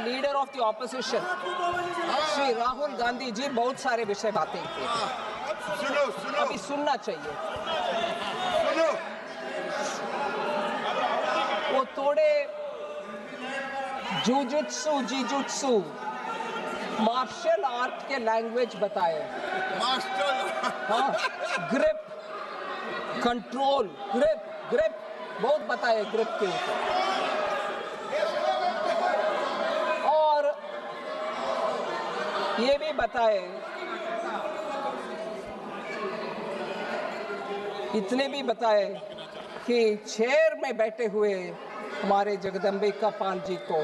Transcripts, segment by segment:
Leader of the opposition Shri Rahul Gandhi ji बहुत सारे विषय बातें की। सुनो सुनो अभी सुनना चाहिए। सुनो, वो थोड़े जुजुत्सु मार्शल आर्ट के लैंग्वेज बताए। मास्टर हाँ, ग्रिप, कंट्रोल, ग्रिप बहुत बताए ग्रिप के ऊपर। और ये भी बताए, इतने भी बताए कि चेयर में बैठे हुए हमारे जगदम्बिका पाल जी को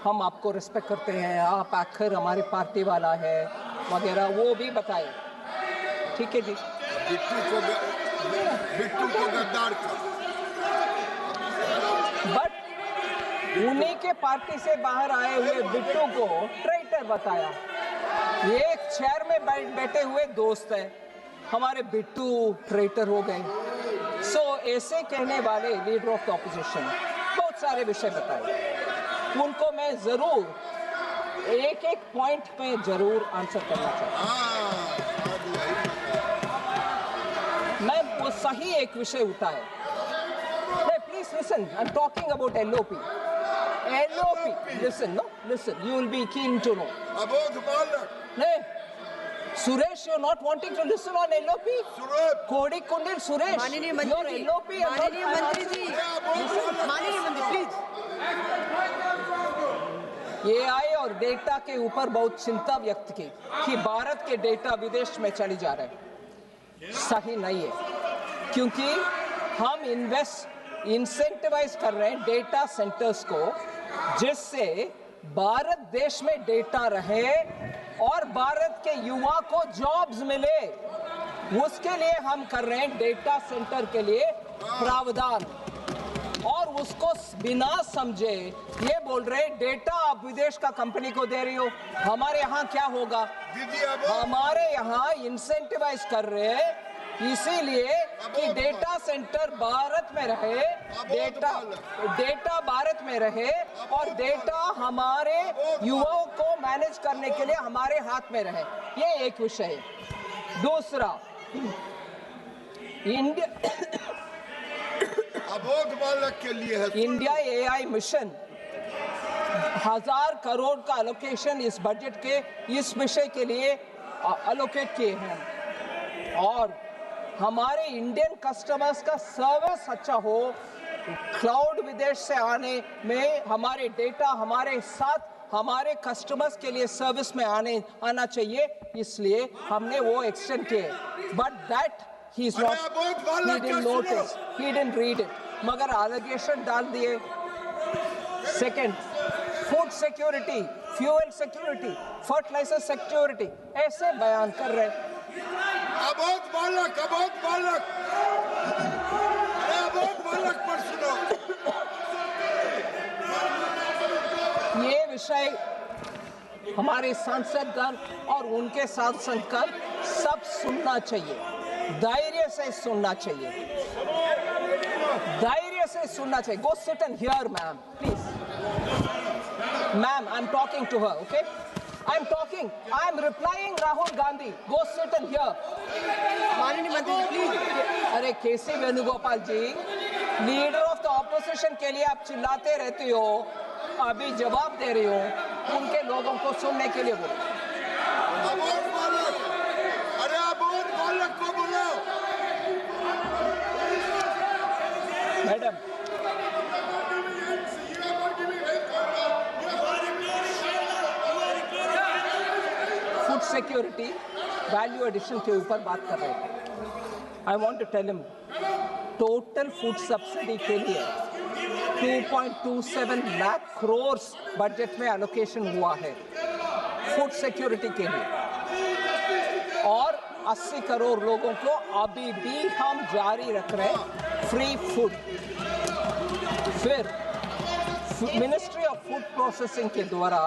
हम आपको रिस्पेक्ट करते हैं, आप आखिर हमारी पार्टी वाला है वगैरह, वो भी बताए। ठीक है जी। बिट्टू को गद्दार का, बट उन्हीं के पार्टी से बाहर आए हुए बिट्टू को ट्रेटर बताया। ये एक चेयर में बैठे हुए दोस्त है, हमारे बिट्टू ट्रेटर हो गए। सो ऐसे कहने वाले लीडर ऑफ द ऑपोजिशन बहुत सारे विषय बताए, उनको मैं जरूर एक एक पॉइंट पे जरूर आंसर करना चाहता हूँ। मैं वो सही एक विषय उठाए। Please listen, I am talking about LOP. Listen, no, listen. You will be keen to know. अबोध बालक, नहीं, Suresh, you're not wanting to listen on LOP. Suresh, कोड़ी कुंडल सुरेश, माननीय your मंत्री जी, LOP. माननीय मंत्री जी, माननीय मंत्री प्लीज। AI और डेटा के ऊपर बहुत चिंता व्यक्त की कि भारत के डेटा विदेश में चली जा रहे हैं। सही नहीं है, क्योंकि हम इंसेंटिवाइज कर रहे हैं डेटा सेंटर्स को, जिससे भारत देश में डेटा रहे और भारत के युवा को जॉब्स मिले। उसके लिए हम कर रहे हैं डेटा सेंटर के लिए प्रावधान, और उसको बिना समझे ये बोल रहे हैं डेटा आप विदेश का कंपनी को दे रही हो। हमारे यहाँ क्या होगा? दीदी अबोध, हमारे यहाँ इंसेंटिवाइज कर रहे हैं इसीलिए कि डेटा सेंटर भारत में रहे, डेटा भारत में रहे और डेटा हमारे युवाओं को मैनेज करने के लिए हमारे हाथ में रहे। ये एक विषय है। दूसरा, अबोध बालक के लिए है। इंडिया AI मिशन 1000 करोड़ का अलोकेशन इस बजट के इस विषय के लिए अलोकेट किए हैं, और हमारे इंडियन कस्टमर्स का सर्विस अच्छा हो, क्लाउड विदेश से आने में हमारे डेटा हमारे साथ हमारे कस्टमर्स के लिए सर्विस में आना चाहिए, इसलिए हमने वो एक्सटेंड किए। But that he is not, he didn't notice, he didn't read it, मगर एलिगेशन डाल दिए। Second, food security, fuel security, fertiliser security, ऐसे बयान कर रहे। अबोध बालक, अबोध बालक, अरे अबोध बालक पर सुनो। ये विषय हमारे सांसदगण और उनके सांसदगण सब सुनना चाहिए, धैर्य से सुनना चाहिए, धैर्य से सुनना चाहिए। Go sit and hear, ma'am, please. Ma'am, I'm talking to her, okay? I'm talking. I'm replying Rahul Gandhi. Go sit and hear. माननीय मंत्री जी प्लीज। अरे KC Venugopal ji, leader of the opposition के लिए आप चिल्लाते रहते हो, अभी जवाब दे रही हो, उनके लोगों को सुनने के लिए बोलो। अबोध बालक, अरे अबोध बालक को बोलो। Madam, food security, value addition के ऊपर बात कर रहे थे। I want to tell him, total food subsidy के लिए 2.27 लाख करोड़ बजट में एलोकेशन हुआ है फूड सिक्योरिटी के लिए, और 80 करोड़ लोगों को अभी भी हम जारी रख रहे हैं फ्री फूड। फिर मिनिस्ट्री ऑफ फूड प्रोसेसिंग के द्वारा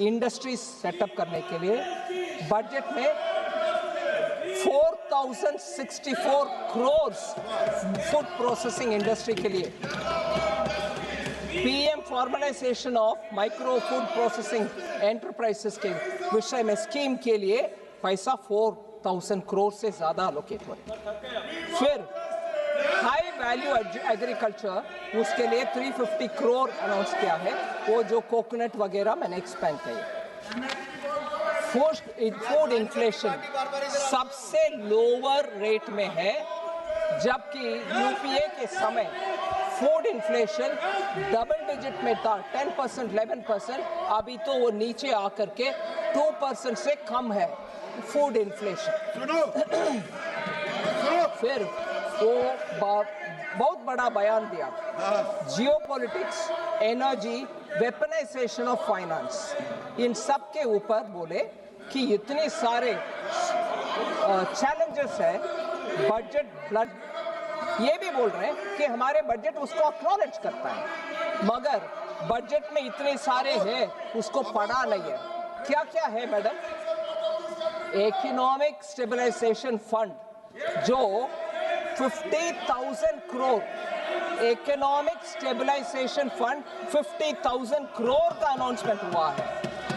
इंडस्ट्रीज सेटअप करने के लिए बजट में 4064 करोड़ फूड प्रोसेसिंग इंडस्ट्री के लिए, PM formalisation of micro food processing enterprises के विषय में स्कीम के लिए पैसा 4,000 करोड़ से ज़्यादा अलोकेट हो रहा है। फिर हाई वैल्यू एग्रीकल्चर, उसके लिए 350 करोड़ अनाउंस किया है, वो जो कोकोनट वगैरह मैंने एक्सपेंड किया। फूड इन्फ्लेशन सबसे लोअर रेट में है, जबकि यूपीए के समय फूड इन्फ्लेशन डबल डिजिट में था, 10%, 11%, अभी तो वो नीचे आकर के 2% से कम है फूड इन्फ्लेशन। फिर वो बहुत बड़ा बयान दिया, geopolitics, energy, weaponization of finance, इन सब के ऊपर बोले कि इतने सारे चैलेंजेस है, बजट ब्लड, ये भी बोल रहे हैं कि हमारे बजट उसको एक्नॉलेज करता है, मगर बजट में इतने सारे हैं उसको पढ़ा नहीं है। क्या क्या है मैडम? इकोनॉमिक स्टेबलाइजेशन फंड जो 50,000 crore, economic stabilisation fund 50,000 crore का अनाउंसमेंट हुआ है।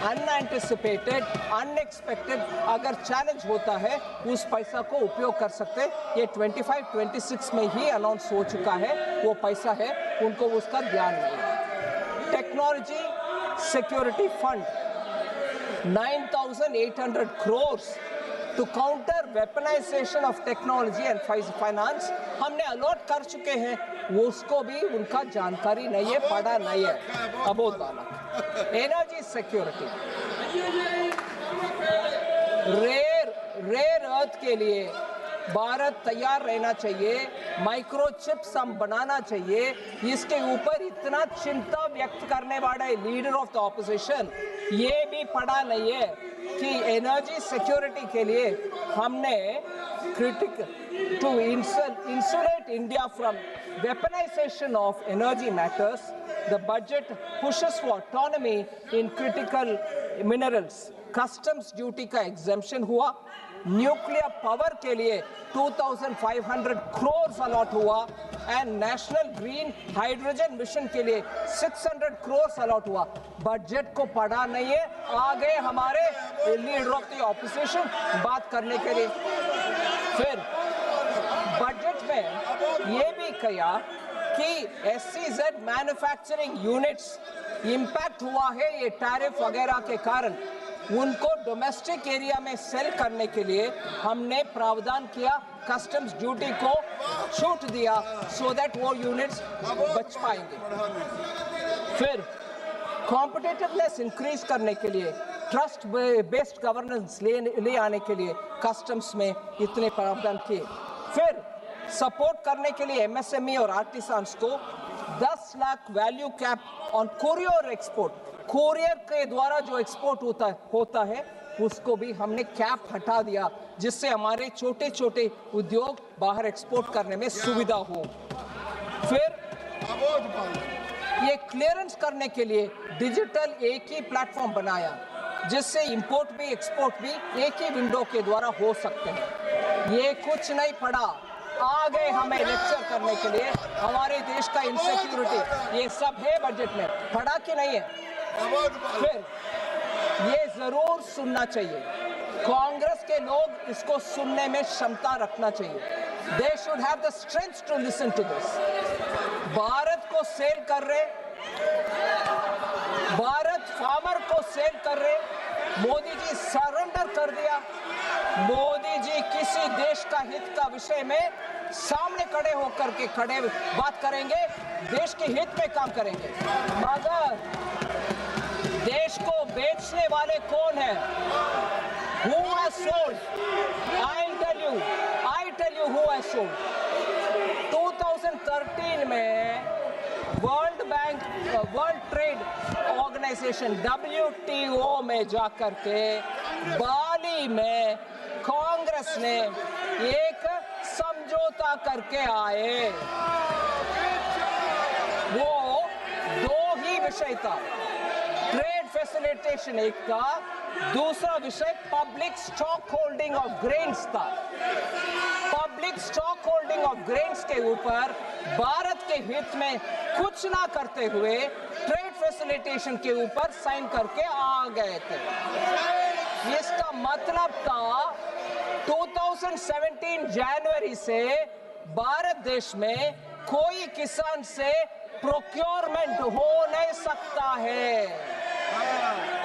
अनएंटिसिपेटेड, अनएक्सपेक्टेड, अगर चैलेंज होता है उस पैसा को उपयोग कर सकते। ये 25-26 में ही अनाउंस हो चुका है, वो पैसा है, उनको उसका ध्यान नहीं है। Technology security fund 9,800 crore to counter weaponisation of technology and finance हमने अलॉट कर चुके हैं, वो उसको भी उनका जानकारी नहीं है, पढ़ा नहीं है। अबोध बालक। एनर्जी सिक्योरिटी, रेयर अर्थ के लिए भारत तैयार रहना चाहिए, माइक्रोचिप्स हम बनाना चाहिए, इसके ऊपर इतना चिंता व्यक्त करने वाले लीडर ऑफ द ऑपोजिशन ये भी पढ़ा नहीं है कि एनर्जी सिक्योरिटी के लिए हमने critical to insulate India from weaponization of energy matters, the budget pushes for autonomy in critical minerals, customs duty का exemption हुआ, न्यूक्लियर पावर के लिए 2,500 करोड़ अलॉट हुआ, and national green hydrogen mission के लिए 600 करोड़ अलॉट हुआ। बजट को पढ़ा नहीं है, आ गए हमारे लीडर ऑफ द ऑपोजिशन बात करने के लिए। फिर बजट में ये भी कहा कि SEZ मैन्युफैक्चरिंग यूनिट्स इंपैक्ट हुआ है ये टैरिफ वगैरह के कारण, उनको डोमेस्टिक एरिया में सेल करने के लिए हमने प्रावधान किया, कस्टम्स ड्यूटी को छूट दिया, सो दैट वो यूनिट्स बच पाएंगे। फिर कॉम्पिटिटिवनेस इंक्रीज करने के लिए, ट्रस्ट बेस्ड गवर्नेंस ले आने के लिए कस्टम्स में इतने प्रावधान किए। फिर सपोर्ट करने के लिए MSME और आर्टिसान्स को 10 lakh value cap on courier export, courier के द्वारा जो एक्सपोर्ट होता है उसको भी हमने कैप हटा दिया, जिससे हमारे छोटे छोटे उद्योग बाहर एक्सपोर्ट करने में सुविधा हो। फिर ये क्लियरेंस करने के लिए डिजिटल एक ही प्लेटफॉर्म बनाया, जिससे इंपोर्ट भी एक्सपोर्ट भी एक ही विंडो के द्वारा हो सकते हैं। ये कुछ नहीं पड़ा, आ गए हमें लेक्चर करने के लिए, हमारे देश का इनसिक्योरिटी, ये सब है बजट में, पढ़ा कि नहीं है? फिर ये जरूर सुनना चाहिए, कांग्रेस के लोग इसको सुनने में क्षमता रखना चाहिए। They should have the strength to listen to this. Bharat को सेल कर रहे, भारत फार्मर को सेल कर रहे, मोदी जी सरेंडर कर दिया। मोदी जी किसी देश का हित का विषय में सामने खड़े होकर के बात करेंगे, देश के हित में काम करेंगे, मगर देश को बेचने वाले कौन है? Who has sold? I tell you who has sold. 2013 में World Bank, World Trade Organization WTO में जाकर के बाली में कांग्रेस ने एक समझौता करके आए। वो दो ही विषय था, ट्रेड फैसिलिटेशन एक था, दूसरा विषय public stock holding of grains था। Public stock holding of grains के ऊपर भारत के हित में कुछ ना करते हुए ट्रेड फैसिलिटेशन के ऊपर साइन करके आ गए थे। इसका मतलब था 2017 जनवरी से भारत देश में कोई किसान से प्रोक्योरमेंट हो नहीं सकता है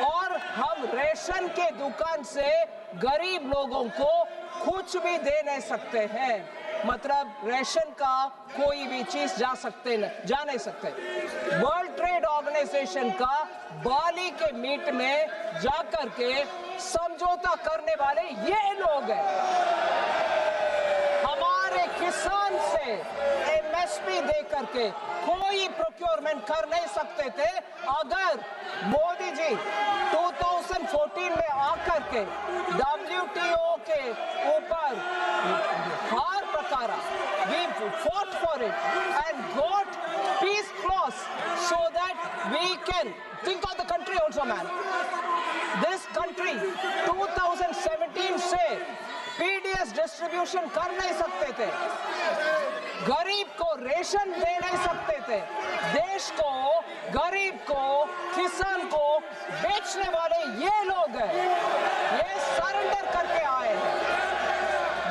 और हम रेशन के दुकान से गरीब लोगों को कुछ भी दे नहीं सकते हैं। मतलब रेशन का कोई भी चीज जा नहीं सकते। वर्ल्ड ट्रेड ऑर्गेनाइजेशन का बाली के मीट में जाकर के समझौता करने वाले ये लोग हैं। हमारे किसान से एमएसपी दे करके कोई प्रोक्योरमेंट कर नहीं सकते थे। अगर मोदी जी 2014 में आकर के WTO के ऊपर हर प्रकार we fought for it and got peace clause so that we can think of the country also, man. This country 2017 से PDS डिस्ट्रीब्यूशन कर नहीं सकते थे, गरीब को रेशन दे नहीं सकते थे, देश को, गरीब को, किसान को बेचने वाले ये लोग हैं। ये सरेंडर करके आए हैं,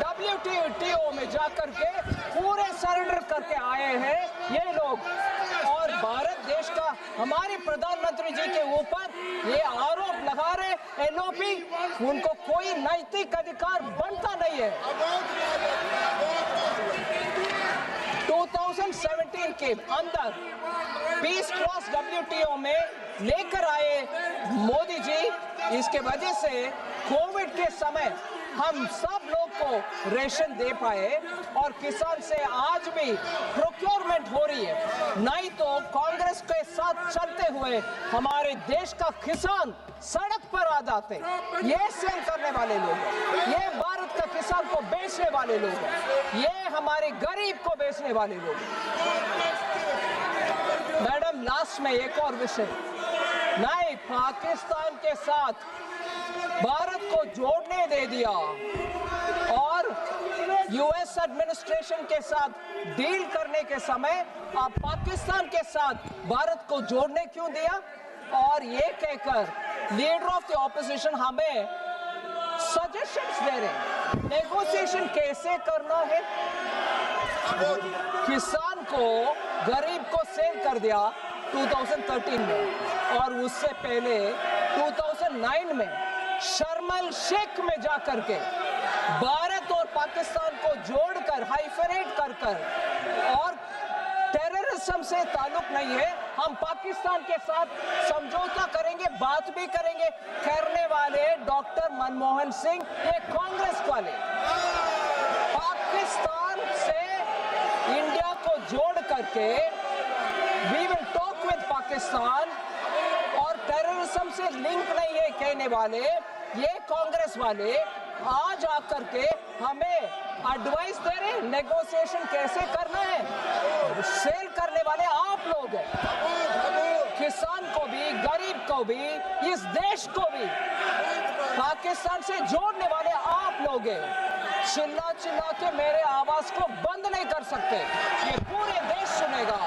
WTO में जाकर के पूरे सरेंडर करके आए हैं ये लोग। और भारत देश का हमारे प्रधानमंत्री जी के ऊपर ये आरोप लगा रहे LOP, उनको कोई नैतिक अधिकार बनता नहीं है। 2017 के अंदर पीस क्लॉज WTO में लेकर आए मोदी जी। इसके वजह से कोविड के समय हम सब लोग को रेशन दे पाए और किसान से आज भी प्रोक्योरमेंट हो रही है। नहीं तो कांग्रेस के साथ चलते हुए हमारे देश का किसान सड़क पर आ जाते। ये सेल करने वाले लोग हैं, ये भारत का किसान को बेचने वाले लोग हैं, ये हमारे गरीब को बेचने वाले लोग हैं। मैडम, लास्ट में एक और विषय, नहीं पाकिस्तान के साथ भारत को जोड़ने दे दिया और यूएस एडमिनिस्ट्रेशन के साथ डील करने के समय आप पाकिस्तान के साथ भारत को जोड़ने क्यों दिया? और ये कहकर लीडर ऑफ द ऑपोजिशन हमें सजेशंस दे रहे हैं नेगोशिएशन कैसे करना है। किसान को, गरीब को सेल कर दिया 2013 में और उससे पहले 2009 में शर्म अल शेख में जाकर के भारत और पाकिस्तान को जोड़कर हाइफेनेट कर और टेररिज्म से ताल्लुक नहीं है, हम पाकिस्तान के साथ समझौता करेंगे, बात भी करेंगे करने वाले डॉक्टर मनमोहन सिंह, ये कांग्रेस वाले पाकिस्तान से इंडिया को जोड़ करके we will talk with Pakistan और टेररिज्म से लिंक नहीं है कहने वाले ये कांग्रेस वाले आज आकर के हमें एडवाइस दे रहे नेगोशिएशन कैसे करना है। सेल करने वाले आप लोग हैं, किसान को भी, गरीब को भी, इस देश को भी पाकिस्तान से जोड़ने वाले आप लोग हैं। चिल्ला चिल्ला के मेरे आवाज को बंद नहीं कर सकते, ये पूरे देश सुनेगा,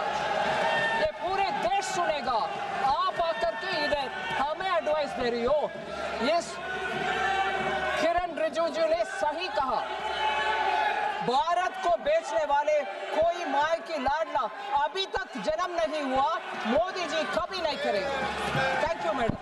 ये पूरे देश सुनेगा। आप आकर के इधर हमें एडवाइस दे रही हो। यस, किरण रिजिजू ने सही कहा, भारत को बेचने वाले कोई माय की लाडला अभी तक जन्म नहीं हुआ, मोदी जी कभी नहीं करेंगे। Thank you madam.